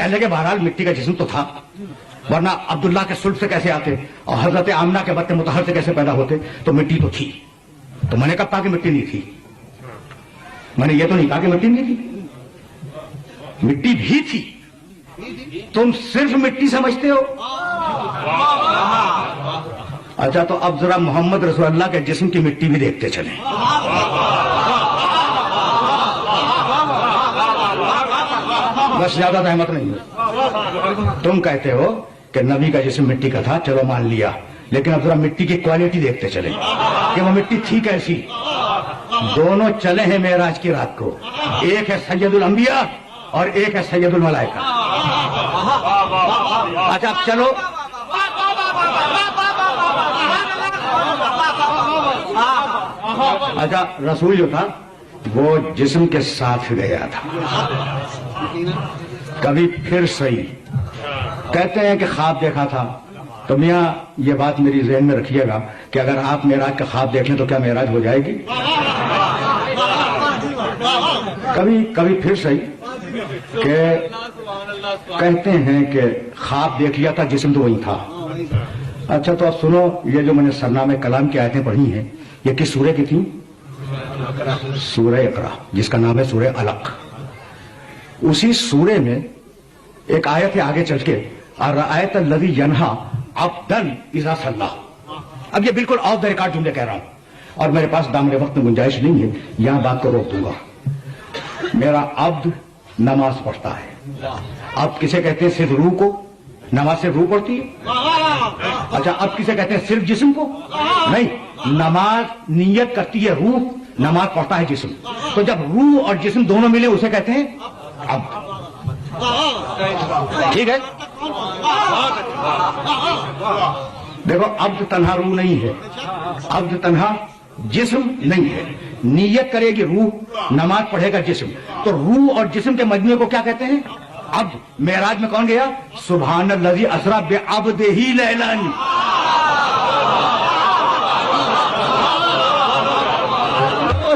कहने लगे बहरहाल मिट्टी का जिस्म तो था, वरना अब्दुल्ला के सुल्ब से कैसे आते और हजरत आमना के बत्ते मुतहर से कैसे पैदा होते, तो मिट्टी तो थी। तो मैंने कब कहा कि मिट्टी नहीं थी? मैंने ये तो नहीं कहा कि मिट्टी नहीं थी, मिट्टी भी थी। तुम सिर्फ मिट्टी समझते हो। अच्छा, तो अब जरा मोहम्मद रसूलुल्लाह के जिस्म की मिट्टी भी देखते चलें। बस ज्यादा सहमत नहीं है। तुम कहते हो कि नबी का जिस्म मिट्टी का था, चलो मान लिया, लेकिन अब जरा मिट्टी की क्वालिटी देखते चले कि वो मिट्टी थी कैसी। दोनों चले हैं मेराज की रात को, एक है सैयदुल अंबिया और एक है सैयदुल मलाइका। अच्छा, अब चलो अच्छा, रसूल जो था वो जिस्म के साथ गया था। कभी फिर सही कहते हैं कि ख्वाब देखा था, तो मियां ये बात मेरी ज़हन में रखिएगा कि अगर आप मेराज का ख्वाब देख लें तो क्या मेराज हो जाएगी? कभी कभी फिर सही कि कहते हैं कि ख्वाब देख लिया था, जिस्म तो वही था। अच्छा, तो अब सुनो, ये जो मैंने सरनामे कलाम की आयतें पढ़ी हैं, ये किस सूरह की थी? सूरह इक़रा, जिसका नाम है सूरह अलक। उसी सूरह में एक आयत है आगे चल के, अर्रअयत अल्लज़ी यन्हा अब्दन इज़ा सल्ला। अब ये बिल्कुल ऑफ द रिकॉर्ड जुमले कह रहा हूं और मेरे पास दामने वक्त में गुंजाइश नहीं है, यहां बात को रोक दूंगा। मेरा अब्द नमाज पढ़ता है। अब किसे कहते हैं सिर्फ रूह को? नमाज सिर्फ रूह पढ़ती है। अच्छा, अब किसे कहते हैं सिर्फ जिस्म को? नहीं, नमाज नियत करती है रूह, नमाज पढ़ता है जिस्म। तो जब रूह और जिस्म दोनों मिले उसे कहते हैं अब्द। ठीक है, देखो, अब्द तन्हा रूह नहीं है, अब्द तन्हा जिस्म नहीं है। नियत करेगी रूह, नमाज पढ़ेगा जिस्म, तो रूह और जिस्म के मजमूए को क्या कहते हैं? अब्द। मेराज में कौन गया? सुब्हानल्लज़ी असरा बिअब्दिही लैलन।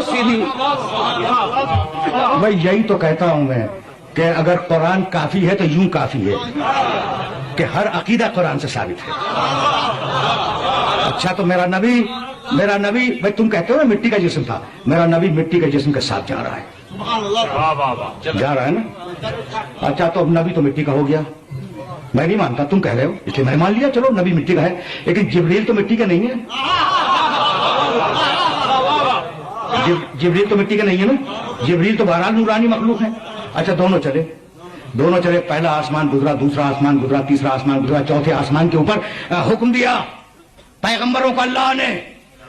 सीधी भाई, यही तो कहता हूं मैं कि अगर कुरान काफी है तो यूं काफी है कि हर अकीदा कुरान से साबित है। अच्छा, तो मेरा नबी भाई, तुम कहते हो ना मिट्टी का जिस्म था, मेरा नबी मिट्टी के जिस्म के साथ जा रहा है। जा रहा है ना? अच्छा, तो अब नबी तो मिट्टी का हो गया। मैं नहीं मानता, तुम कह रहे हो इसलिए मैं मान लिया, चलो नबी मिट्टी का है, लेकिन जिब्रील तो मिट्टी का नहीं है। जिब्रील तो मिट्टी का नहीं है ना, जिब्रील तो बहरहाल नूरानी मखलूक है। अच्छा, दोनों चले, पहला आसमान गुजरा, दूसरा आसमान गुजरा, तीसरा आसमान गुजरा, चौथे आसमान के ऊपर हुक्म दिया पैगंबरों को अल्लाह ने।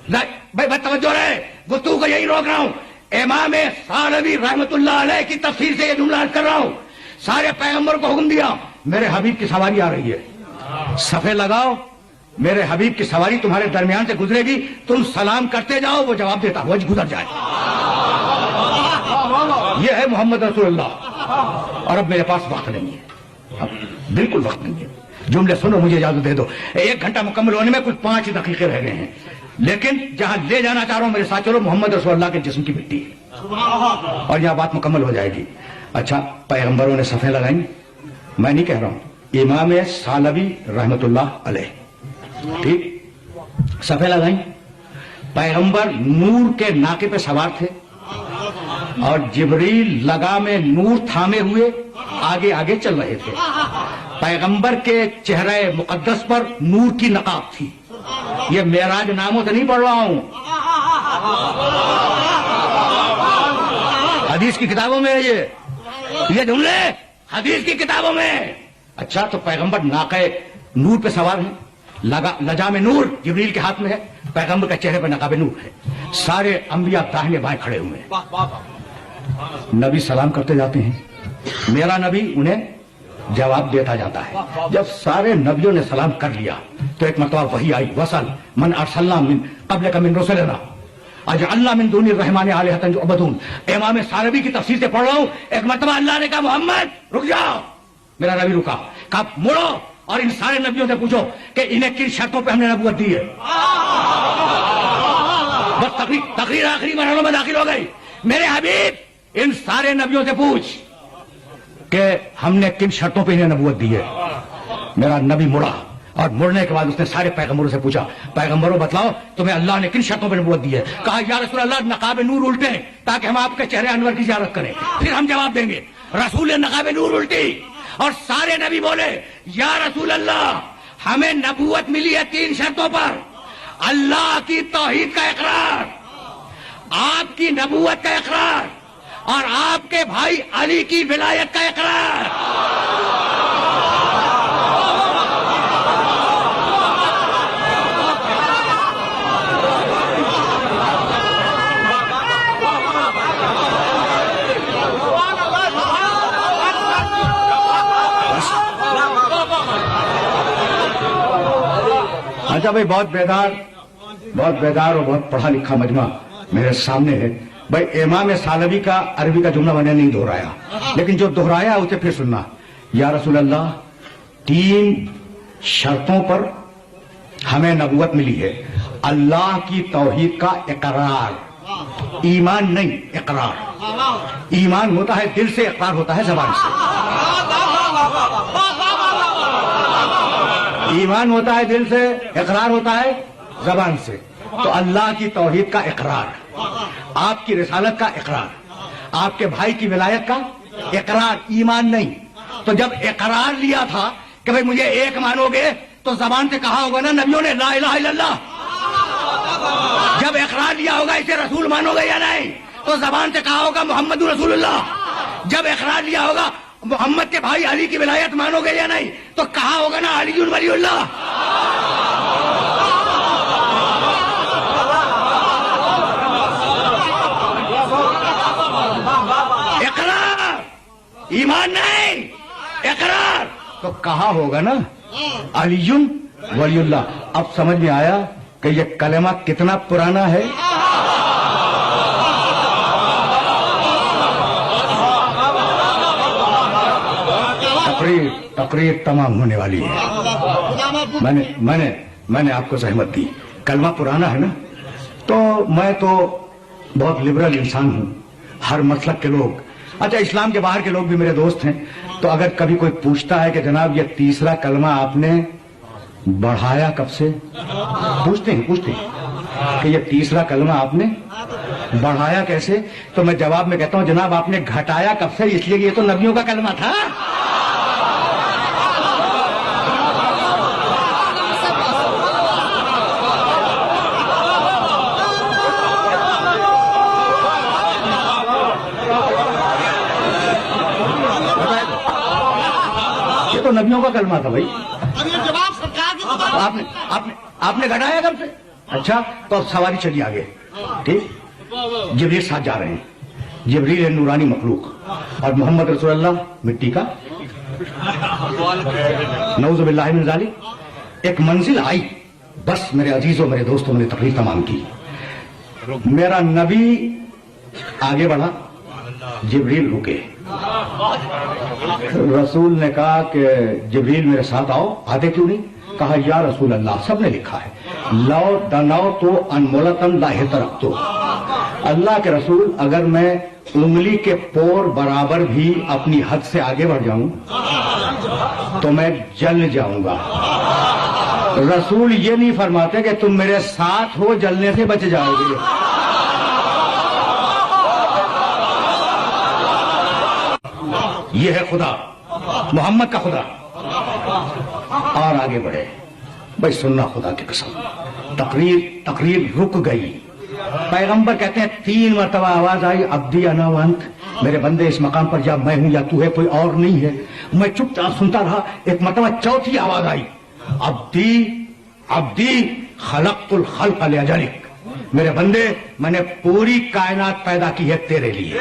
भाई तवज्जो रहे, गुफ्तगू को यही रोक रहा हूं। इमाम सालवी रहमतुल्लाह अलैह की तफसीर से ये जुमला कर रहा हूं। सारे पैगंबर को हुक्म दिया, मेरे हबीब की सवारी आ रही है, सफे लगाओ, मेरे हबीब की सवारी तुम्हारे दरमियान से गुजरेगी, तुम सलाम करते जाओ, वो जवाब देता हुआ गुजर जाए। ये है मोहम्मद रसूलुल्लाह। और अब मेरे पास वक्त नहीं है, अब बिल्कुल वक्त नहीं है। जुमले सुनो, मुझे इजाजत दे दो। 1 घंटा मुकम्मल होने में कुछ 5 दकीके रह गए हैं, लेकिन जहां ले जाना चाह रहा हूं, मेरे साथ चलो, मोहम्मद रसूलुल्लाह के जिस्म की मिट्टी है और यहां बात मुकम्मल हो जाएगी। अच्छा, पैगंबरों ने सफ़ें लगाई, मैं नहीं कह रहा हूं, इमाम सालवी रहमतुल्लाह अलैह, ठीक, सफ़ें लगाई। पैगंबर नूर के नाके पे सवार थे और जिब्रील लगा में नूर थामे हुए आगे आगे चल रहे थे। पैगंबर के चेहरे मुकद्दस पर नूर की नकाब थी। ये मेराज नामों से नहीं पढ़ रहा हूं, हदीस की किताबों में है ये जुमले हदीस की किताबों में। अच्छा, तो पैगंबर नाके नूर पे सवार हैं, लजा में नूर जिब्रील के हाथ में है, पैगंबर के चेहरे पर नकाबे नूर है, सारे अंबिया दाहिने बाएं खड़े हुए हैं। नबी सलाम करते जाते हैं, मेरा नबी उन्हें जवाब देता जाता है। जब सारे नबियों ने सलाम कर लिया तो एक मरतबा वही आई, वसल मन अरसलना मिन क़ब्लिका मिन रुसुलिना अजअलना मिन दूनि रहमानि आलिहतन युअबदून। इमाम सालवी की तफसीर से पढ़ रहा हूं। एक मरतबा अल्लाह ने कहा, मोहम्मद रुक जाओ। मेरा नबी रुका, कहा मुड़ो और इन सारे नबियों से पूछो कि इन्हें किन शर्तों पे हमने नबूवत दी है। बस तकरीर आखिरी मरहलों में दाखिल हो गई। मेरे हबीब, इन सारे नबियों से पूछ کہ ہم نے کن شرطوں پہ انہیں نبوت دی ہے. میرا نبی مڑا اور مڑنے کے بعد اس نے سارے پیغمبروں سے پوچھا, پیغمبروں بتلاؤ تمہیں اللہ نے کن شرطوں پہ نبوت دی ہے؟ کہا یا رسول اللہ نقاب نور الٹے تاکہ ہم آپ کے چہرے انور کی زیارت کریں, پھر ہم جواب دیں گے. رسول نقاب نور الٹی اور سارے نبی بولے یا رسول اللہ ہمیں نبوت ملی ہے 3 شرطوں پر. اللہ کی توحید کا اقرار, آپ کی نبوت کا اقرار اور آپ کے بھائی علی کی ولایت کا اقرار. اچھا بھائی, بہت بیدار اور بہت پڑھا لکھا مجمع میرے سامنے ہے. بھائی امام سالبی کا عربی کا جملہ میں نے نہیں دہرایا, لیکن جو دہرایا اسے پھر سننا. یا رسول اللہ 3 شرطوں پر ہمیں نبوت ملی ہے. اللہ کی توحید کا اقرار, ایمان نہیں اقرار. ایمان ہوتا ہے دل سے, اقرار ہوتا ہے زبان سے. ایمان ہوتا ہے دل سے, اقرار ہوتا ہے زبان سے. تو اللہ کی توحید کا اقرار, آپ کی رسالت کا اقرار, آپ کے بھائی کی ولایت کا اقرار, ایمان نہیں. تو جب اقرار لیا تھا کہ بھئی مجھے ایک مانو گے تو زبان سے کہا ہوگا نا نبیوں نے لا الہ الا اللہ. جب اقرار لیا ہوگا اسے رسول مانو گے یا نہیں تو زبان سے کہا ہوگا محمد رسول اللہ. جب اقرار لیا ہوگا محمد کے بھائی علی کی ولایت مانو گے یا نہیں تو کہا ہوگا نا علی ولی اللہ. اقرار, ایمان نہیں اقرار, تو کہا ہوگا نا علی ولی اللہ. اب سمجھ میں آیا کہ یہ کلمہ کتنا پرانا ہے. تقریر تمام ہونے والی ہے. میں نے آپ کو زحمت دی, کلمہ پرانا ہے نا, تو میں تو بہت لبرل انسان ہوں, ہر مسلک کے لوگ, اچھا اسلام کے باہر کے لوگ بھی میرے دوست ہیں. تو اگر کبھی کوئی پوچھتا ہے کہ جناب یہ 3 کلمہ آپ نے بڑھایا کب سے, پوچھتے ہیں کہ یہ 3 کلمہ آپ نے بڑھایا کیسے, تو میں جواب میں کہتا ہوں جناب آپ نے گھٹایا کب سے, اس لیے یہ تو نبیوں کا کلمہ تھا. تو نبیوں کا کلمہ تھا بھائی. آپ نے گھٹایا کب سے؟ اچھا تو اب سواری چلی آگے. ٹھیک, جبریل ساتھ جا رہے ہیں. جبریل ہے نورانی مخلوق اور محمد رسول اللہ مٹی کا, نعوذ باللہ من ذالک. ایک منزل آئی, بس میرے عزیزوں میرے دوستوں نے تقریر تمام کی. میرا نبی آگے بڑھا, جبریل رکے. رسول نے کہا کہ جبریل میرے ساتھ آؤ. آتے کیوں نہیں؟ کہا یا رسول اللہ سب نے لکھا ہے لو دناؤ تو انمولتن لاہ ترکتو. اللہ کے رسول اگر میں انگلی کے پور برابر بھی اپنی حد سے آگے بڑھ جاؤں تو میں جل جاؤں گا. رسول یہ نہیں فرماتے کہ تم میرے ساتھ ہو جلنے سے بچ جاؤ گے. یہ ہے خدا, محمد کا خدا. اور آگے بڑھے بھائی, سننا خدا کی قسم. تقریر رک گئی. پیغمبر کہتے ہیں 3 مرتبہ آواز آئی عبدی انا وانت, میرے بندے اس مقام پر یا میں ہوں یا تو ہے, کوئی اور نہیں ہے. میں چپ چاپ سنتا رہا. ایک مرتبہ 4تھی آواز آئی عبدی خلقت الخلق لاجلک, میرے بندے میں نے پوری کائنات پیدا کی ہے تیرے لیے.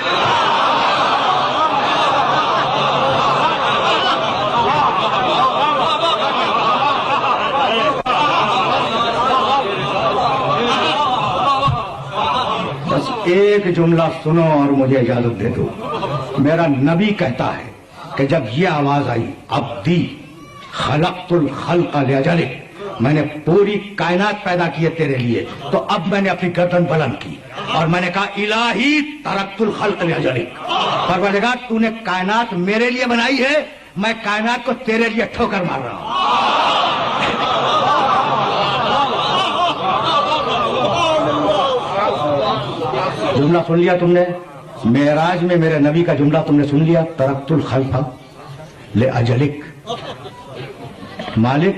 ایک جملہ سنو اور مجھے اجازت دے دو. میرا نبی کہتا ہے کہ جب یہ آواز آئی عبدی خلقت الخلق لاجلک, میں نے پوری کائنات پیدا کی ہے تیرے لیے, تو اب میں نے اپنی گردن بلند کی اور میں نے کہا الہی ترکت الخلق لأجلک، پروردگار تو نے کائنات میرے لیے بنائی ہے، میں کائنات کو تیرے لیے ٹھوکر مار رہا ہوں۔ جملہ سن لیا تم نے؟ معراج میں میرے نبی کا جملہ تم نے سن لیا، ترکت الخلق لأجلک، مالک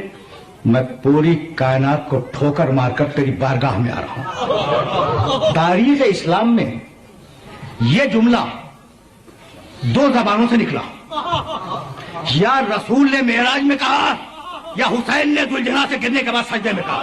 میں پوری کائنات کو ٹھوکر مار کر تیری بارگاہ میں آ رہا ہوں۔ تاریخ اسلام میں یہ جملہ دو زبانوں سے نکلا، یا رسول نے معراج میں کہا یا حسین نے ذوالجناح سے گرنے کے بعد سجدے میں کہا۔